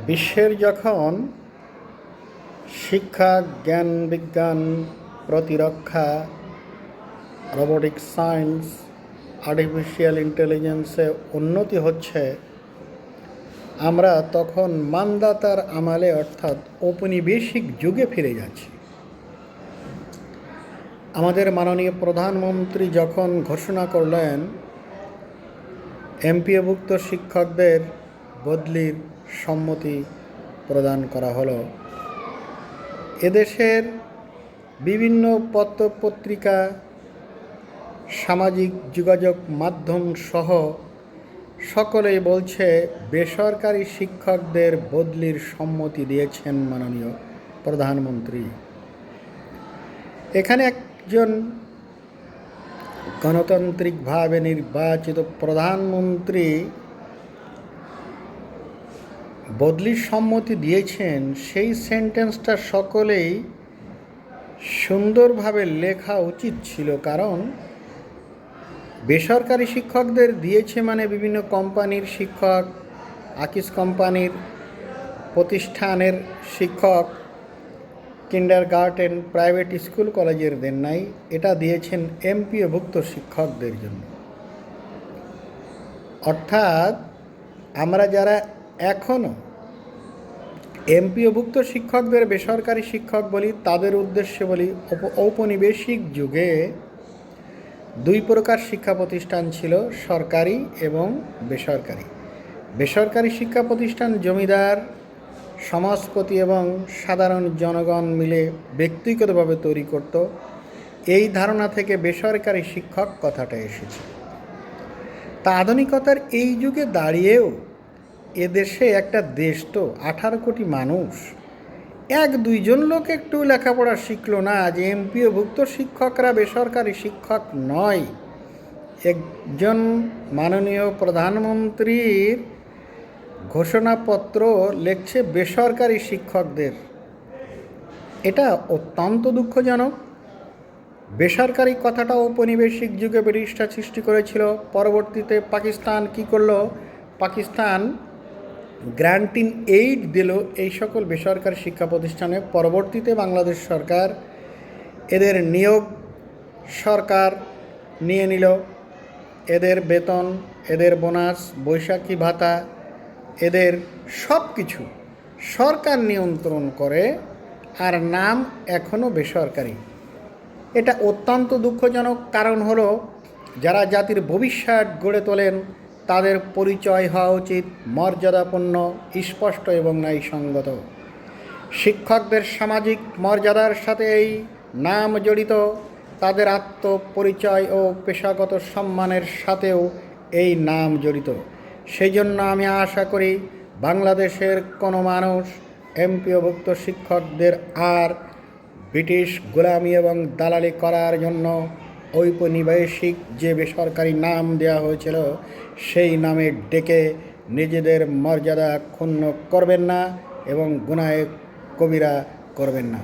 বিশ্বের যখন শিক্ষা, জ্ঞান, বিজ্ঞান, প্রতিরক্ষা, রোবোটিক সায়েন্স, আর্টিফিশিয়াল ইন্টেলিজেন্সে উন্নতি হচ্ছে, আমরা তখন মানদাতার আমলে অর্থাৎ ঔপনিবেশিক যুগে ফিরে যাচ্ছি। আমাদের মাননীয় প্রধানমন্ত্রী যখন ঘোষণা করলেন এমপিওভুক্ত শিক্ষকদের বদলির সম্মতি প্রদান করা হলো, এদেশের বিভিন্ন পত্রপত্রিকা, সামাজিক যোগাযোগ মাধ্যম সহ সকলেই বলছে বেসরকারি শিক্ষকদের বদলির সম্মতি দিয়েছেন মাননীয় প্রধানমন্ত্রী। এখানে একজন গণতান্ত্রিকভাবে নির্বাচিত প্রধানমন্ত্রী বদলির সম্মতি দিয়েছেন, সেই সেন্টেন্সটা সকলেই সুন্দরভাবে লেখা উচিত ছিল। কারণ বেসরকারি শিক্ষকদের দিয়েছে মানে বিভিন্ন কোম্পানির শিক্ষক, আকিস কোম্পানির প্রতিষ্ঠানের শিক্ষক, কিন্ডারগার্টেন, প্রাইভেট স্কুল কলেজের দেন নাই, এটা দিয়েছেন এমপিওভুক্ত শিক্ষকদের জন্য। অর্থাৎ আমরা যারা এখনও এমপিওভুক্ত শিক্ষকদের বেসরকারি শিক্ষক বলি, তাদের উদ্দেশ্যে বলি ঔপনিবেশিক যুগে দুই প্রকার শিক্ষা প্রতিষ্ঠান ছিল, সরকারি এবং বেসরকারি। বেসরকারি শিক্ষা প্রতিষ্ঠান জমিদার, সমাজপতি এবং সাধারণ জনগণ মিলে ব্যক্তিগতভাবে তৈরি করত। এই ধারণা থেকে বেসরকারি শিক্ষক কথাটা এসেছে। তা আধুনিকতার এই যুগে দাঁড়িয়েও এদেশে একটা দেশ তো 18 কোটি মানুষ, এক দুইজন লোক একটু লেখাপড়া শিখলো না যে এমপিওভুক্ত শিক্ষকরা বেসরকারি শিক্ষক নয়। একজন মাননীয় প্রধানমন্ত্রীর ঘোষণাপত্র লিখছে বেসরকারি শিক্ষকদের। এটা অত্যন্ত দুঃখজনক। বেসরকারি কথাটা ঔপনিবেশিক যুগে ব্রিটিশরা সৃষ্টি করেছিল। পরবর্তীতে পাকিস্তান কি করলো? পাকিস্তান গ্র্যান্ট ইন এইড দিল এই সকল বেসরকারি শিক্ষা প্রতিষ্ঠানে। পরবর্তীতে বাংলাদেশ সরকার এদের নিয়োগ সরকার নিয়ে নিল। এদের বেতন, এদের বোনাস, বৈশাখী ভাতা, এদের সব কিছু সরকার নিয়ন্ত্রণ করে, আর নাম এখনও বেসরকারি। এটা অত্যন্ত দুঃখজনক। কারণ হলো, যারা জাতির ভবিষ্যৎ গড়ে তোলেন তাদের পরিচয় হওয়া উচিত মর্যাদাপূর্ণ, স্পষ্ট এবং ন্যায়সঙ্গত। শিক্ষকদের সামাজিক মর্যাদার সাথে এই নাম জড়িত, তাদের আত্মপরিচয় ও পেশাগত সম্মানের সাথেও এই নাম জড়িত। সেই জন্য আমি আশা করি বাংলাদেশের কোনো মানুষ এমপিওভুক্ত শিক্ষকদের আর ব্রিটিশ গোলামি এবং দালালি করার জন্য ঔপনিবেশিক যে বেসরকারি নাম দেওয়া হয়েছিল সেই নামে ডেকে নিজেদের মর্যাদা ক্ষুণ্ণ করবেন না এবং গুনাহে কবিরা করবেন না।